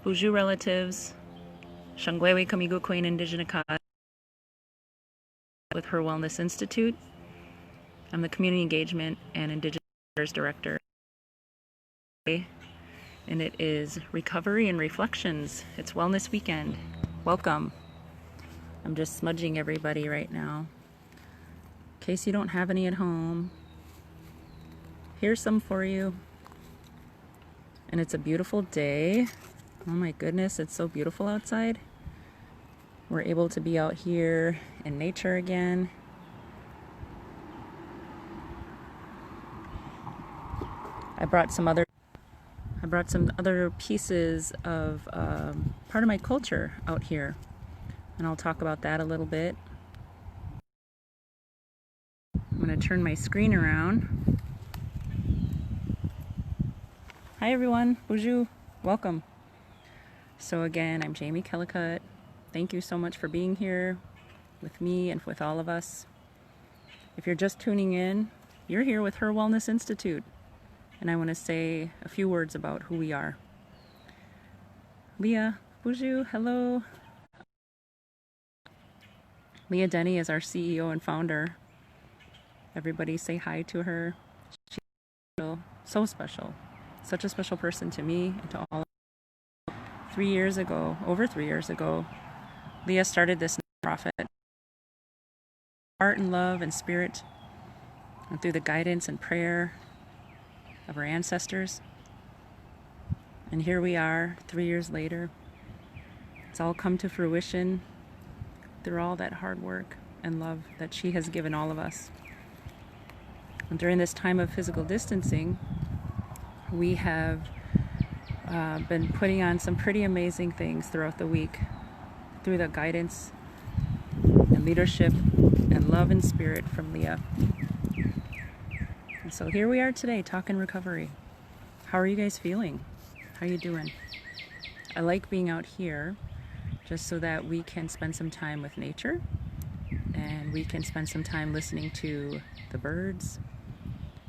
Buju relatives, Shangwewe Kamigo Queen Indigenous with HIR Wellness Institute. I'm the Community Engagement and Indigenous Affairs Director. And it is Recovery and Reflections. It's Wellness Weekend. Welcome. I'm just smudging everybody right now. In case you don't have any at home, here's some for you. And it's a beautiful day. Oh my goodness, it's so beautiful outside. We're able to be out here in nature again. I brought some other pieces of part of my culture out here, and I'll talk about that a little bit. I'm going to turn my screen around. Hi everyone, Buju, welcome. So again, I'm Jamie Kellicutt. Thank you so much for being here with me and with all of us. If you're just tuning in, you're here with HIR Wellness Institute, and I want to say a few words about who we are. Leah, Buju, hello. Leah Denny is our CEO and founder. Everybody say hi to her. She's so special, such a special person to me and to all of us. Over 3 years ago, Leah started this nonprofit, heart and love and spirit, and through the guidance and prayer of our ancestors. And here we are 3 years later. It's all come to fruition through all that hard work and love that she has given all of us. And during this time of physical distancing, we have been putting on some pretty amazing things throughout the week through the guidance and leadership and love and spirit from Leah. And so here we are today talking recovery. How are you guys feeling? How are you doing? I like being out here just so that we can spend some time with nature and we can spend some time listening to the birds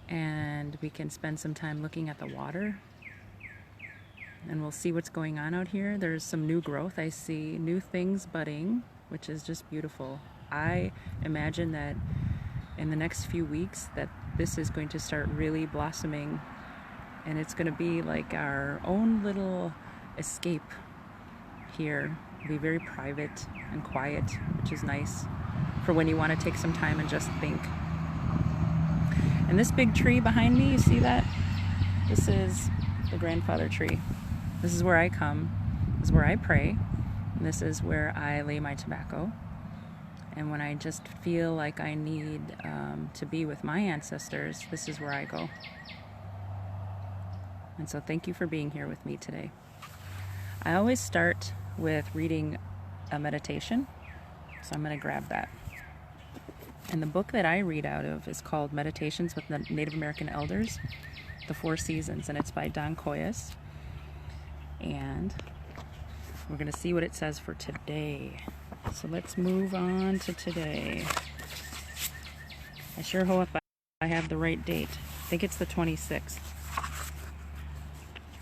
and we can spend some time looking at the water. And we'll see what's going on out here. There's some new growth. I see new things budding, which is just beautiful. I imagine that in the next few weeks that this is going to start really blossoming, and it's going to be like our own little escape here. It'll be very private and quiet, which is nice for when you want to take some time and just think. And this big tree behind me, you see that? This is the grandfather tree. This is where I come, this is where I pray, and this is where I lay my tobacco. And when I just feel like I need to be with my ancestors, this is where I go. And so thank you for being here with me today. I always start with reading a meditation, so I'm going to grab that. And the book that I read out of is called Meditations with the Native American Elders, The Four Seasons, and it's by Don Coyes. And we're going to see what it says for today. So let's move on to today. I sure hope I have the right date. I think it's the 26th.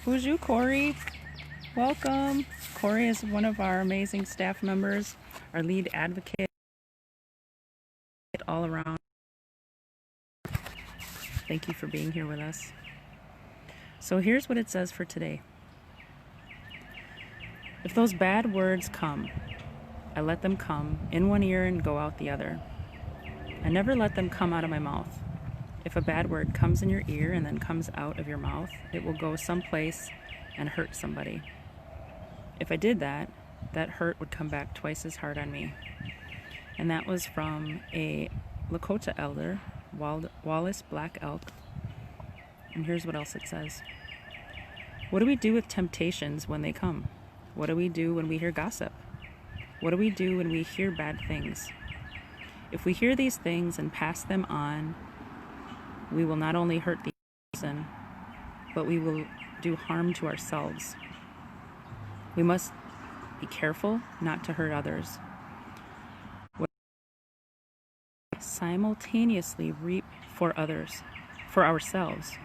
Buju, Corey, welcome. Corey is one of our amazing staff members, our lead advocate all around. Thank you for being here with us. So here's what it says for today. If those bad words come, I let them come in one ear and go out the other. I never let them come out of my mouth. If a bad word comes in your ear and then comes out of your mouth, it will go someplace and hurt somebody. If I did that, that hurt would come back twice as hard on me. And that was from a Lakota elder, Wallace Black Elk. And here's what else it says. What do we do with temptations when they come? What do we do when we hear gossip? What do we do when we hear bad things? If we hear these things and pass them on, we will not only hurt the person, but we will do harm to ourselves. We must be careful not to hurt others. Simultaneously reap for others, for ourselves.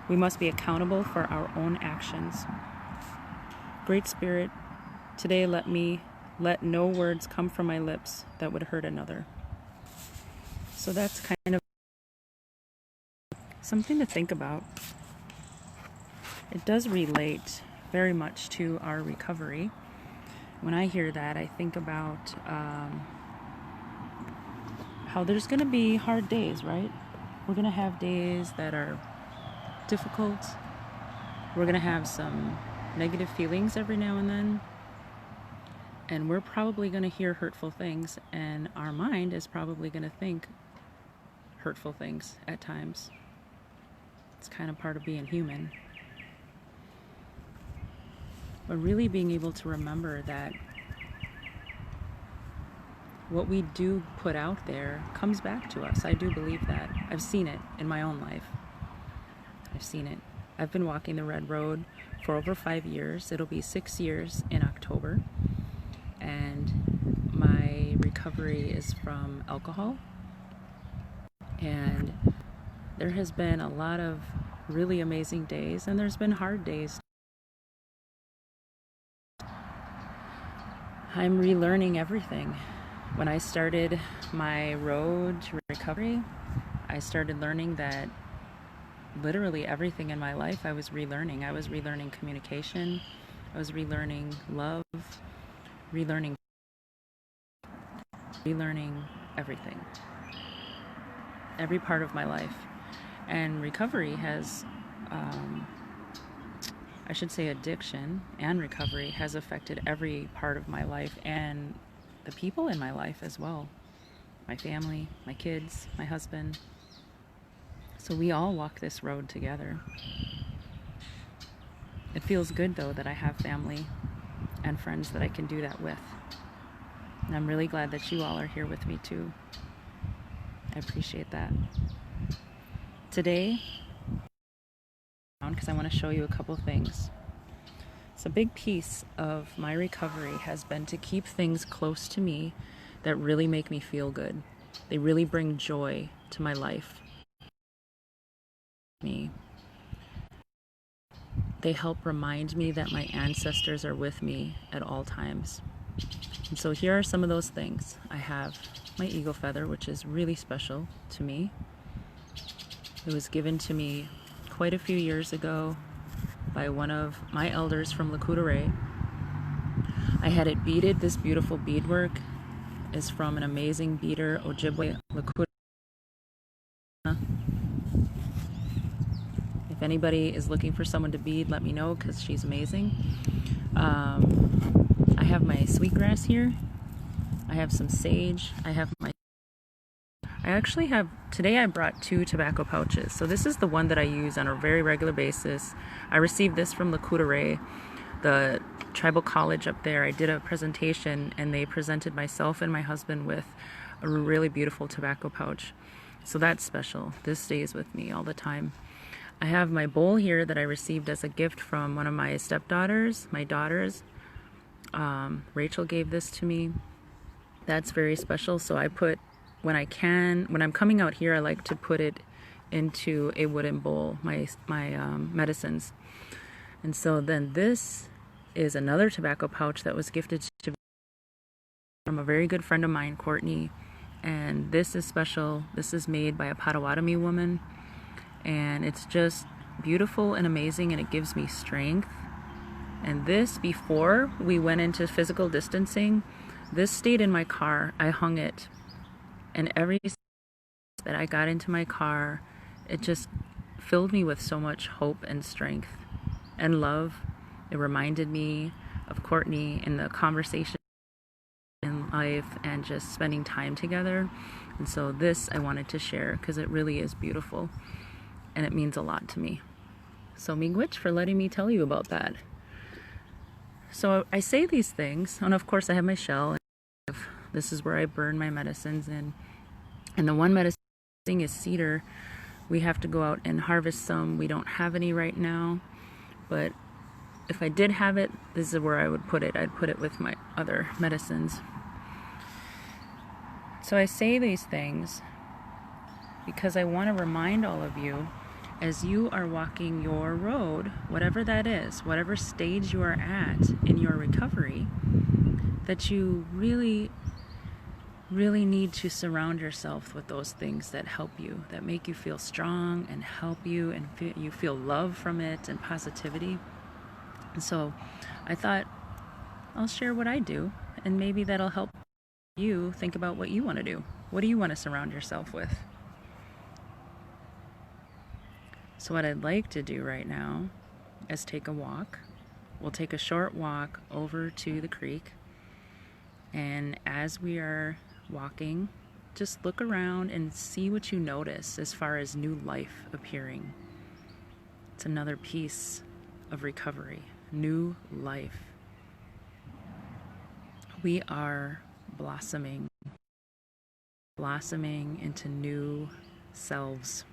We must be accountable for our own actions. Great Spirit, today let no words come from my lips that would hurt another. So that's kind of something to think about. It does relate very much to our recovery. When I hear that, I think about how there's going to be hard days, right? We're going to have days that are difficult. We're going to have some negative feelings every now and then. And we're probably going to hear hurtful things, and our mind is probably going to think hurtful things at times. It's kind of part of being human. But really being able to remember that what we do put out there comes back to us. I do believe that. I've seen it in my own life. I've seen it. I've been walking the red road for over 5 years. It'll be 6 years in October. And my recovery is from alcohol. And there has been a lot of really amazing days, and there's been hard days. I'm relearning everything. When I started my road to recovery, I started learning that literally everything in my life I was relearning. I was relearning communication. I was relearning love, relearning everything. Every part of my life. And recovery has, I should say addiction and recovery has affected every part of my life and the people in my life as well. My family, my kids, my husband. So we all walk this road together. It feels good though that I have family and friends that I can do that with. And I'm really glad that you all are here with me too. I appreciate that. Today, because I want to show you a couple things. So a big piece of my recovery has been to keep things close to me that really make me feel good. They really bring joy to my life. They help remind me that my ancestors are with me at all times. And so here are some of those things. I have my eagle feather, which is really special to me. It was given to me quite a few years ago by one of my elders from Lakota. I had it beaded. This beautiful beadwork is from an amazing beader, Ojibwe Lakota. If anybody is looking for someone to bead, let me know because she's amazing. I have my sweetgrass here. I have some sage. I actually have, today I brought 2 tobacco pouches. So this is the one that I use on a very regular basis. I received this from Lakota, the tribal college up there. I did a presentation and they presented myself and my husband with a really beautiful tobacco pouch. So that's special. This stays with me all the time. I have my bowl here that I received as a gift from one of my stepdaughters, my daughters. Rachel gave this to me. That's very special. So I put, when I'm coming out here, I like to put it into a wooden bowl, my medicines. And so then this is another tobacco pouch that was gifted to me from a very good friend of mine, Courtney. And this is special. This is made by a Potawatomi woman. And it's just beautiful and amazing, and it gives me strength. And this, before we went into physical distancing, this stayed in my car. I hung it. And every that I got into my car, it just filled me with so much hope and strength and love. It reminded me of Courtney and the conversation in life and just spending time together. And so this I wanted to share because it really is beautiful and it means a lot to me. So miigwech for letting me tell you about that. So I say these things, and of course I have my shell. This is where I burn my medicines in. And the one medicine is cedar. We have to go out and harvest some. We don't have any right now. But if I did have it, this is where I would put it. I'd put it with my other medicines. So I say these things because I want to remind all of you as you are walking your road, whatever that is, whatever stage you are at in your recovery, that you really need to surround yourself with those things that help you, that make you feel strong and help you, and you feel love from it and positivity. And so I thought I'll share what I do, and maybe that'll help you think about what you want to do. What do you want to surround yourself with? So what I'd like to do right now is take a walk. We'll take a short walk over to the creek, and as we are walking, just look around and see what you notice as far as new life appearing. It's another piece of recovery, new life. We are blossoming into new selves.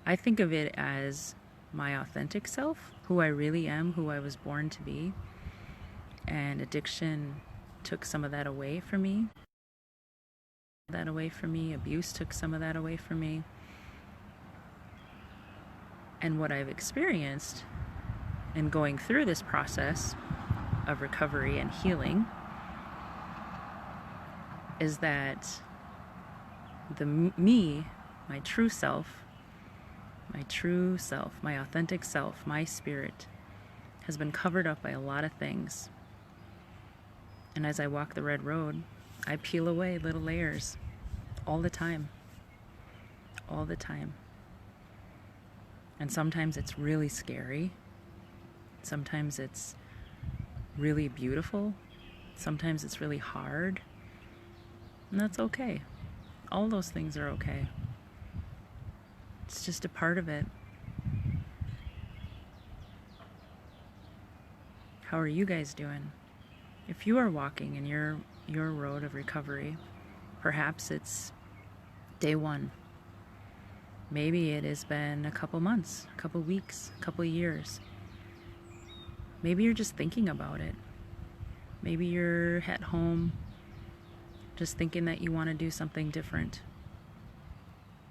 I think of it as my authentic self, who I really am, who I was born to be. And addiction took some of that away from me. Abuse took some of that away from me. And what I've experienced in going through this process of recovery and healing is that my true self, my authentic self, my spirit, has been covered up by a lot of things. And as I walk the red road, I peel away little layers all the time. And sometimes it's really scary. Sometimes it's really beautiful. Sometimes it's really hard. And that's okay. All those things are okay. It's just a part of it. How are you guys doing? If you are walking in your road of recovery, perhaps it's day one. Maybe it has been a couple months, a couple weeks, a couple years. Maybe you're just thinking about it. Maybe you're at home just thinking that you want to do something different,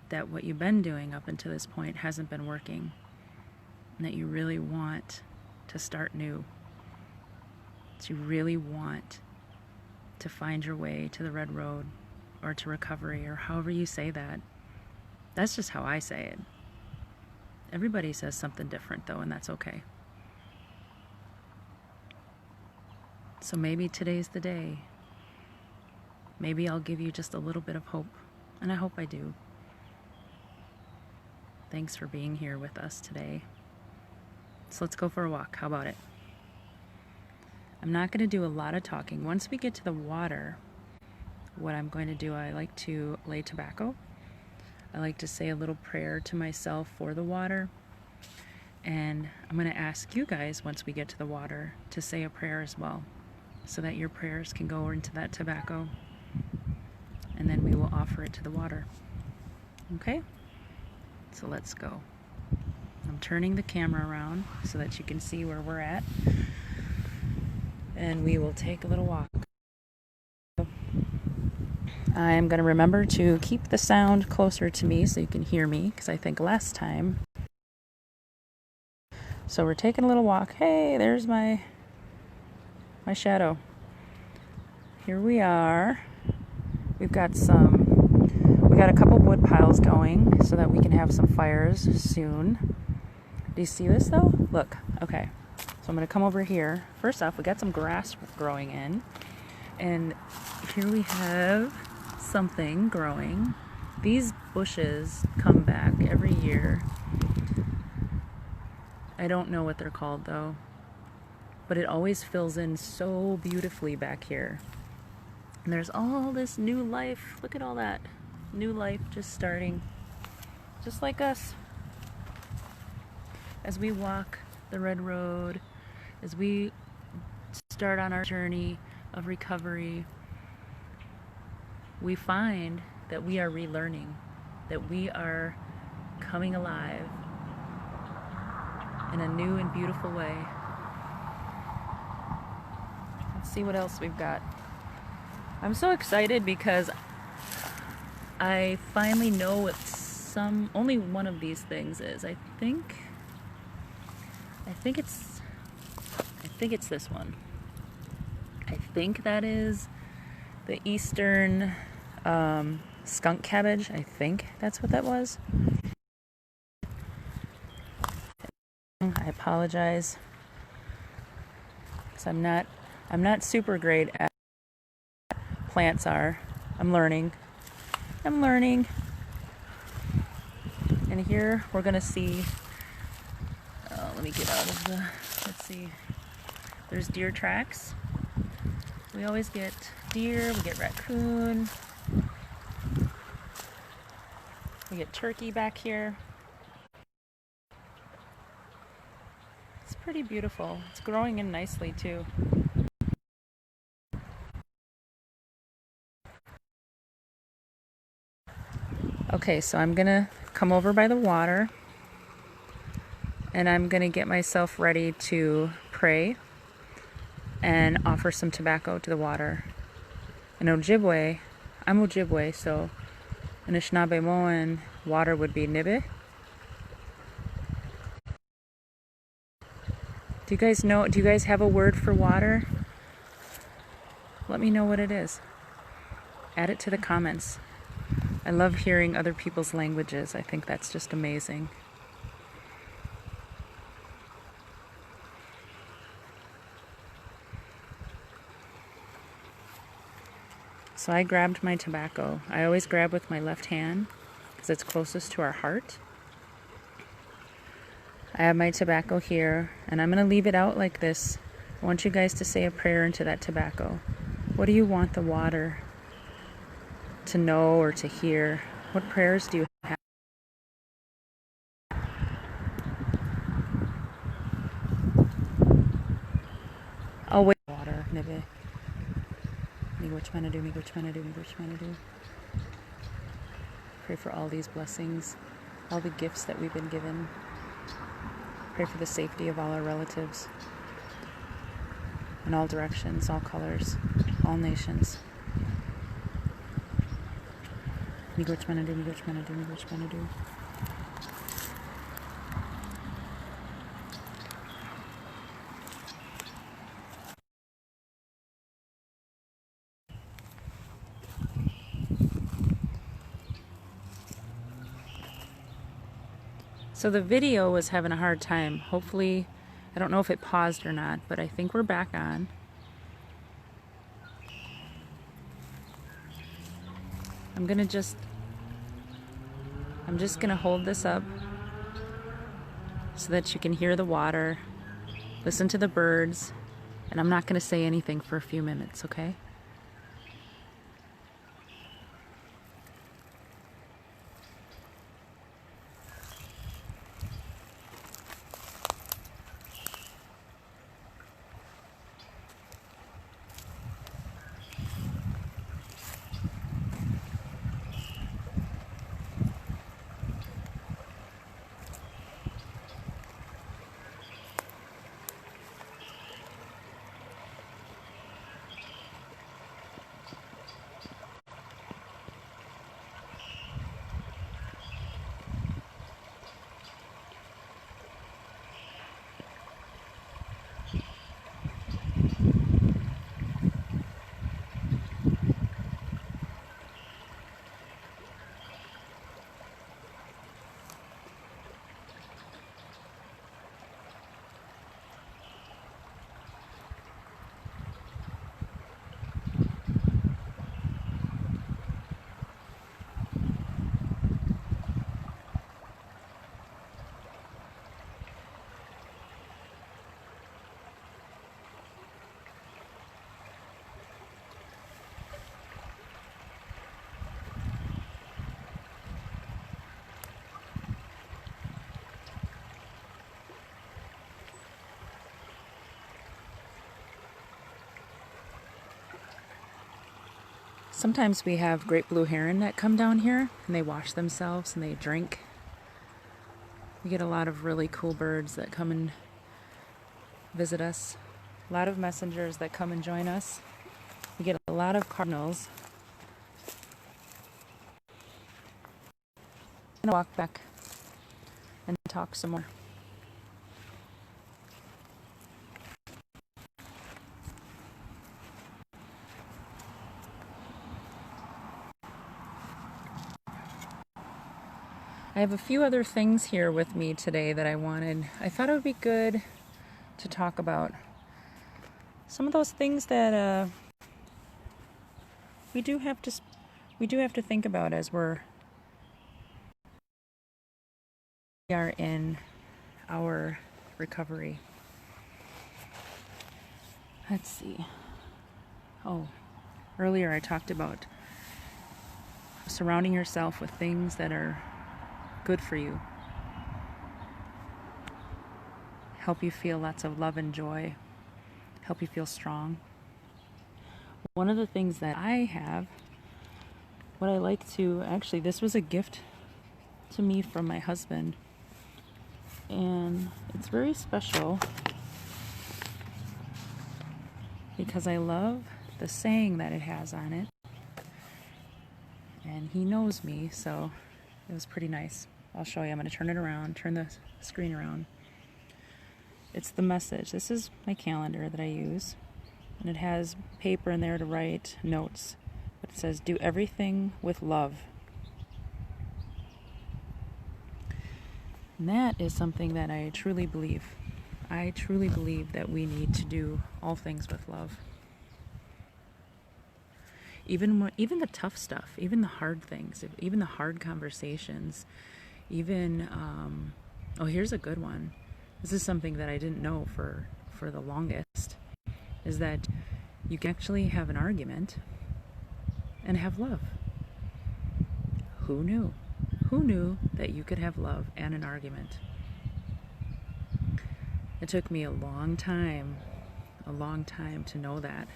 that what you've been doing up until this point hasn't been working, and that you really want to start new, that you really want to find your way to the red road or to recovery, or however you say that. That's just how I say it. Everybody says something different though, and that's okay. So maybe today's the day. Maybe I'll give you just a little bit of hope, and I hope I do. Thanks for being here with us today. So let's go for a walk. How about it? I'm not going to do a lot of talking. Once we get to the water, what I'm going to do, I like to lay tobacco. I like to say a little prayer to myself for the water. And I'm going to ask you guys, once we get to the water, to say a prayer as well, so that your prayers can go into that tobacco. And then we will offer it to the water. Okay? So let's go. I'm turning the camera around so that you can see where we're at. And we will take a little walk. I'm going to remember to keep the sound closer to me so you can hear me, because I think last time. So we're taking a little walk. Hey, there's my shadow. Here we are. We've got a couple wood piles going so that we can have some fires soon. Do you see this though? Look, okay. So I'm going to come over here. First off, we got some grass growing in. And here we have something growing. These bushes come back every year. I don't know what they're called though. But it always fills in so beautifully back here. And there's all this new life. Look at all that new life just starting. Just like us. As we walk the red road, as we start on our journey of recovery, we find that we are relearning, that we are coming alive in a new and beautiful way. Let's see what else we've got. I'm so excited because I finally know what only one of these things is. I think it's this one. I think that is the eastern skunk cabbage. I think that's what that was. I apologize, because I'm not super great at plants are. I'm learning. And here we're gonna see, let me get out of the, let's see, there's deer tracks. We always get deer, we get raccoon, we get turkey back here. It's pretty beautiful. It's growing in nicely too. Okay, so I'm gonna come over by the water and I'm gonna get myself ready to pray and offer some tobacco to the water. In Ojibwe, I'm Ojibwe, so in Anishinaabe water would be nibe. Do you guys have a word for water? Let me know what it is. Add it to the comments. I love hearing other people's languages. I think that's just amazing. So I grabbed my tobacco. I always grab with my left hand because it's closest to our heart. I have my tobacco here and I'm going to leave it out like this. I want you guys to say a prayer into that tobacco. What do you want the water to know or to hear? What prayers do you have? Oh, wait. Water. Nibe. Pray for all these blessings, all the gifts that we've been given. Pray for the safety of all our relatives in all directions, all colors, all nations. So the video was having a hard time. Hopefully, I don't know if it paused or not, but I think we're back on. I'm just gonna hold this up so that you can hear the water, listen to the birds, and I'm not gonna say anything for a few minutes, okay? Sometimes we have great blue heron that come down here and they wash themselves and they drink. We get a lot of really cool birds that come and visit us. A lot of messengers that come and join us. We get a lot of cardinals. gonna walk back and talk some more. I have a few other things here with me today that I thought it would be good to talk about. Some of those things that we do have to think about as we are in our recovery. Let's see. Earlier I talked about surrounding yourself with things that are good for you, help you feel lots of love and joy, help you feel strong. One of the things that I have, what I like to, actually this was a gift to me from my husband, and it's very special because I love the saying that it has on it, and he knows me, so it was pretty nice. I'll show you. I'm going to turn the screen around. It's the message. This is my calendar that I use, and it has paper in there to write notes, but it says, do everything with love. And that is something that I truly believe. I truly believe that we need to do all things with love. Even the tough stuff, even the hard things, even the hard conversations, even, here's a good one. This is something that I didn't know for the longest, is that you can actually have an argument and have love. Who knew? Who knew that you could have love and an argument? It took me a long time to know that.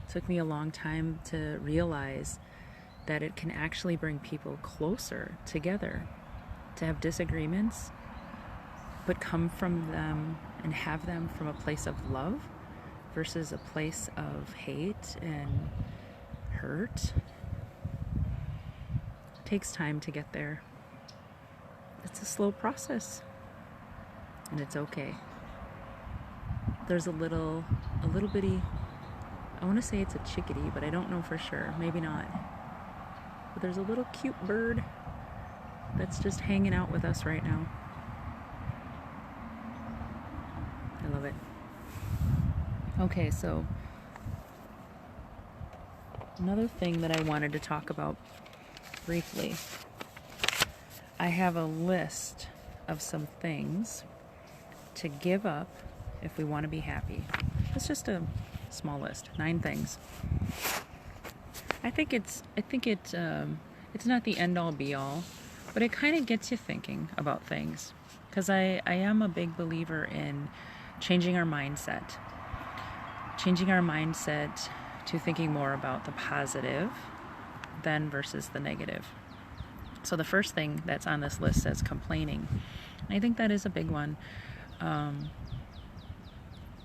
It took me a long time to realize that it can actually bring people closer together, to have disagreements, but come from them and have them from a place of love versus a place of hate and hurt. It takes time to get there. It's a slow process, and it's okay. There's a little bitty, I want to say it's a chickadee, but I don't know for sure, maybe not. But there's a little cute bird that's just hanging out with us right now. I love it. Okay, so another thing that I wanted to talk about briefly. I have a list of some things to give up if we want to be happy. It's just a small list, 9 things. I think it's not the end all be all, but it kind of gets you thinking about things, because I am a big believer in changing our mindset to thinking more about the positive than versus the negative. So the first thing that's on this list says complaining. And I think that is a big one,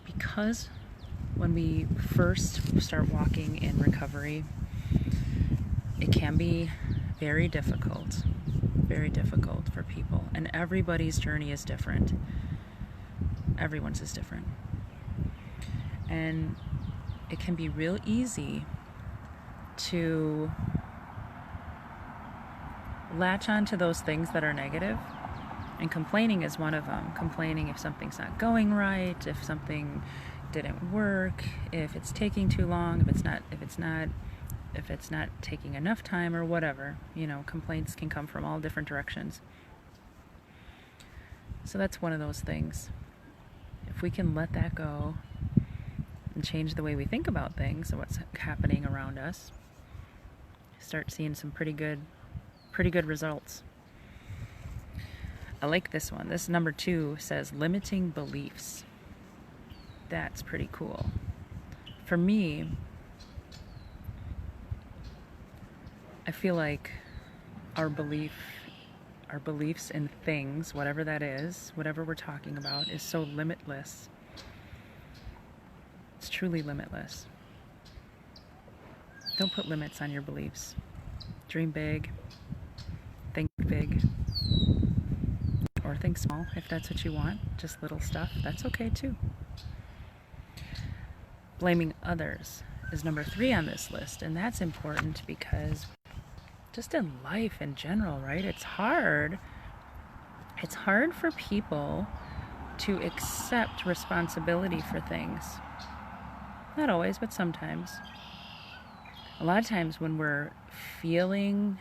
because when we first start walking in recovery, it can be very difficult for people. And everybody's journey is different. Everyone's is different. And it can be real easy to latch on to those things that are negative. And complaining is one of them. Complaining if something's not going right, if something didn't work, if it's taking too long, if it's not taking enough time, or whatever. Complaints can come from all different directions. So that's one of those things. If we can let that go and change the way we think about things and what's happening around us, start seeing some pretty good results. I like this one. This number 2 says limiting beliefs. That's pretty cool. For me, I feel like our beliefs in things, whatever that is, whatever we're talking about, is so limitless. It's truly limitless. Don't put limits on your beliefs. Dream big. Think big or think small if that's what you want. Just little stuff, that's okay too. Blaming others is number 3 on this list, and that's important because just in life in general, right? It's hard for people to accept responsibility for things. Not always, but sometimes. A lot of times when we're feeling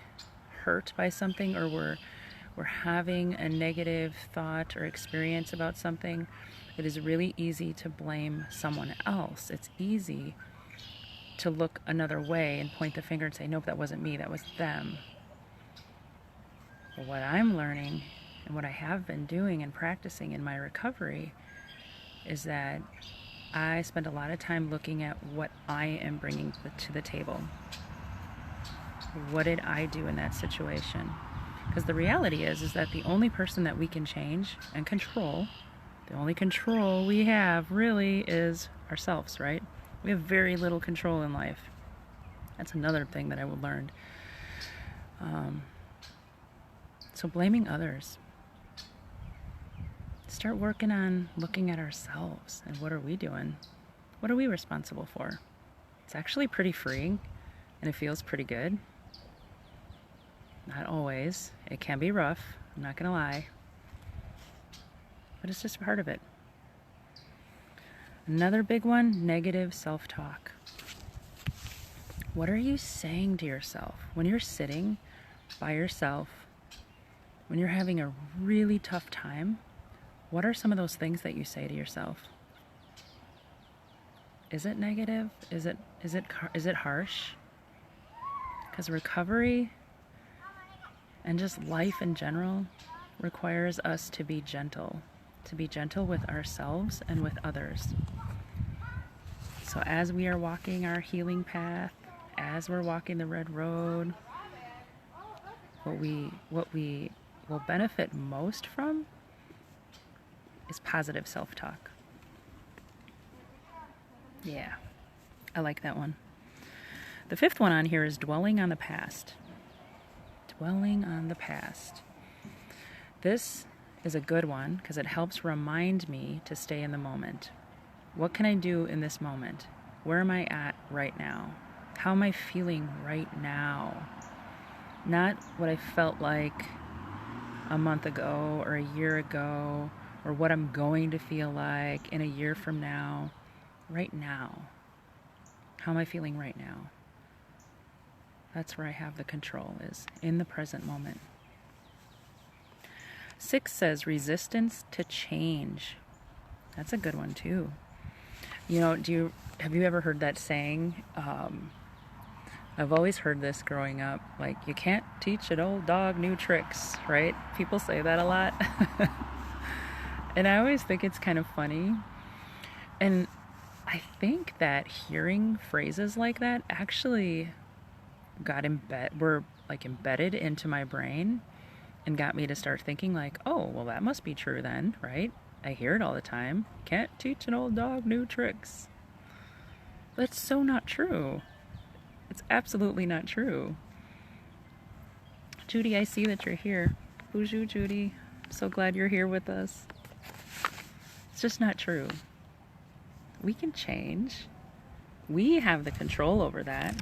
hurt by something, or we're having a negative thought or experience about something, it is really easy to blame someone else. It's easy to look another way and point the finger and say, nope, that wasn't me, that was them. But what I'm learning and what I have been doing and practicing in my recovery is that I spend a lot of time looking at what I am bringing to the table. What did I do in that situation? Because the reality is that the only person that we can change and control, the only control we have really is ourselves, right? We have very little control in life. That's another thing that I learned. So blaming others. Start working on looking at ourselves and what are we doing? What are we responsible for? It's actually pretty freeing and it feels pretty good. Not always. It can be rough, I'm not gonna lie. But it's just part of it. Another big one, negative self-talk. What are you saying to yourself when you're sitting by yourself, when you're having a really tough time? What are some of those things that you say to yourself? Is it negative? Is it harsh? Because recovery and just life in general requires us to be gentle with ourselves and with others. So as we are walking our healing path, as we're walking the red road, what we will benefit most from is positive self-talk. Yeah, I like that one. The 5th one on here is dwelling on the past. Dwelling on the past. This is a good one because it helps remind me to stay in the moment. What can I do in this moment? Where am I at right now? How am I feeling right now? Not what I felt like a month ago or a year ago, or what I'm going to feel like in a year from now. Right now. How am I feeling right now? That's where I have the control, is in the present moment. 6 says resistance to change. That's a good one too. You know, have you ever heard that saying? I've always heard this growing up, like, you can't teach an old dog new tricks, right? People say that a lot. And I always think it's kind of funny. And I think that hearing phrases like that actually were embedded into my brain and got me to start thinking like, oh, well, that must be true then, right? I hear it all the time. Can't teach an old dog new tricks. But it's so not true. It's absolutely not true. Judy, I see that you're here. Bonjour, Judy. I'm so glad you're here with us. It's just not true. We can change. We have the control over that,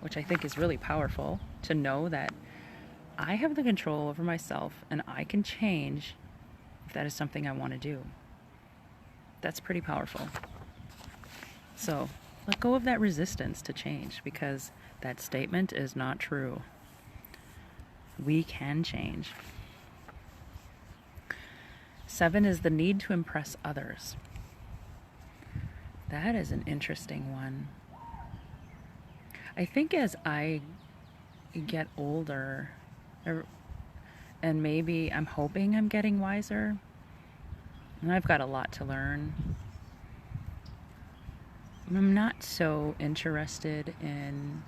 which I think is really powerful, to know that I have the control over myself and I can change if that is something I want to do. That's pretty powerful. So let go of that resistance to change, because that statement is not true. We can change. 7 is the need to impress others. That is an interesting one. I think as I get older, and maybe I'm hoping I'm getting wiser, and I've got a lot to learn, I'm not so interested in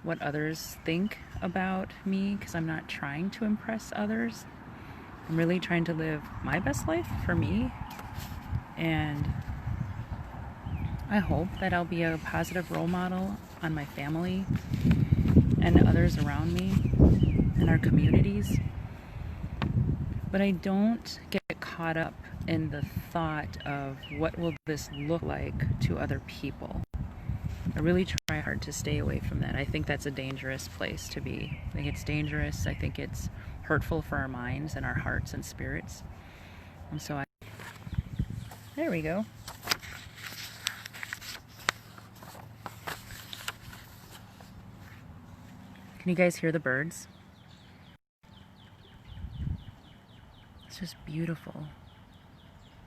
what others think about me, because I'm not trying to impress others. I'm really trying to live my best life for me, and I hope that I'll be a positive role model on my family and others around me, in our communities. But I don't get caught up in the thought of what will this look like to other people. I really try hard to stay away from that. I think that's a dangerous place to be. I think it's dangerous. I think it's hurtful for our minds and our hearts and spirits. And so there we go. Can you guys hear the birds? It's just beautiful.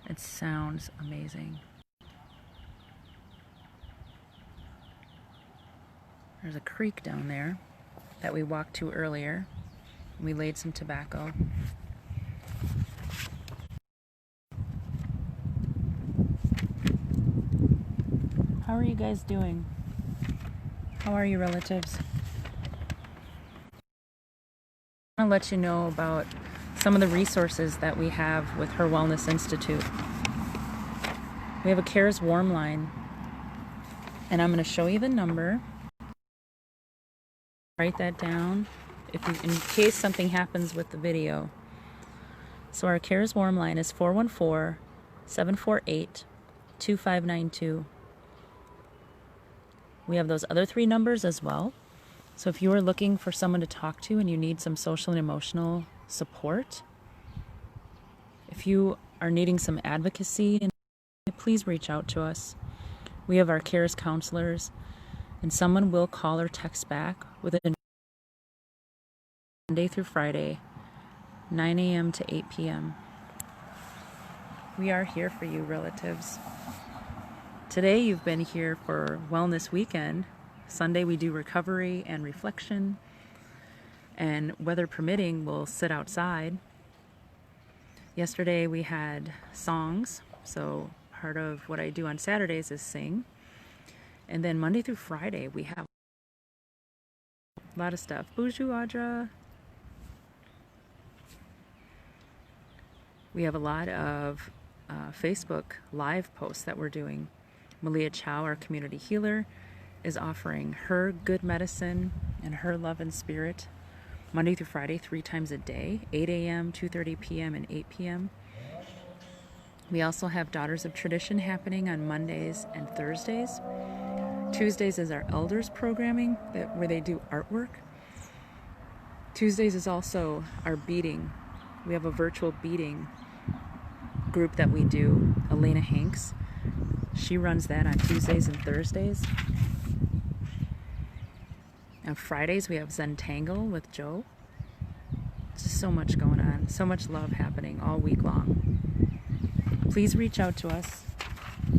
It sounds amazing. There's a creek down there that we walked to earlier. We laid some tobacco. How are you guys doing? How are you, relatives? I want to let you know about some of the resources that we have with HIR Wellness Institute. We have a CARES warm line, and I'm going to show you the number. Write that down in case something happens with the video. So our CARES warm line is 414-748-2592. We have those other 3 numbers as well. So if you are looking for someone to talk to and you need some social and emotional support, if you are needing some advocacy, please reach out to us. We have our CARES counselors, and someone will call or text back within Monday through Friday, 9 a.m. to 8 p.m. We are here for you, relatives. Today you've been here for Wellness Weekend. Sunday we do recovery and reflection, and weather permitting, we'll sit outside. Yesterday we had songs, so part of what I do on Saturdays is sing. And then Monday through Friday we have a lot of stuff. Bonjour, Audra. We have a lot of Facebook live posts that we're doing. Malia Chow, our community healer, is offering her good medicine and her love and spirit Monday through Friday, 3 times a day, 8 a.m., 2:30 p.m., and 8 p.m. We also have Daughters of Tradition happening on Mondays and Thursdays. Tuesdays is our elders programming where they do artwork. Tuesdays is also our beading. We have a virtual beading group that we do. Elena Hanks, she runs that on Tuesdays and Thursdays. On Fridays we have Zen Tangle with Joe. Just so much going on, so much love happening all week long. Please reach out to us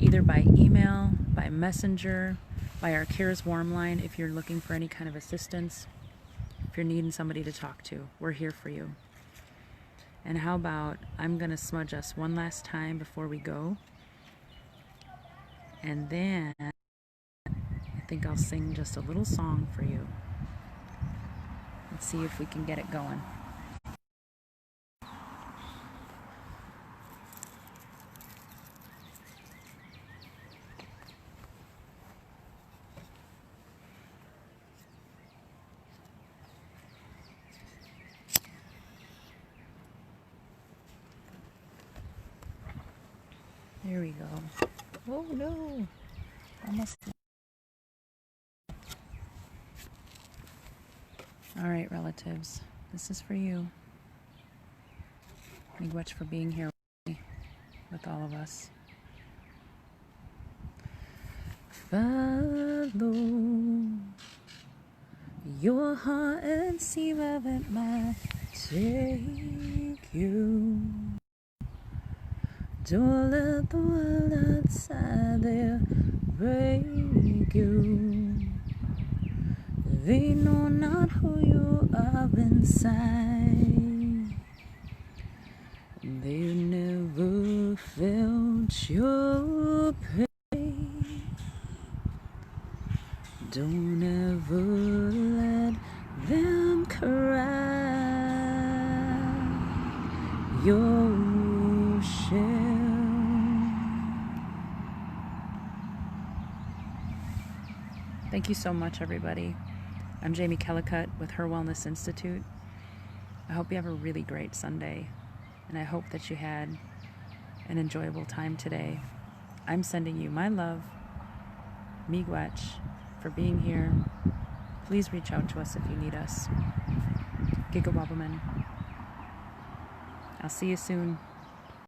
either by email, by messenger, by our CARES warm line if you're looking for any kind of assistance. If you're needing somebody to talk to, we're here for you. And how about, I'm going to smudge us one last time before we go. And then I think I'll sing just a little song for you. Let's see if we can get it going. Here we go. Oh no! Almost. All right, relatives, this is for you. Thank you much for being here with all of us. Follow your heart and see where it might take you. Don't let the world outside there break you. They know not who you are inside. They've never felt your pain. Don't ever let them cry your share. Thank you so much, everybody. I'm Jamie Kellicott with HIR Wellness Institute. I hope you have a really great Sunday, and I hope that you had an enjoyable time today. I'm sending you my love, miigwech, for being here. Please reach out to us if you need us. Gigawabaman. I'll see you soon.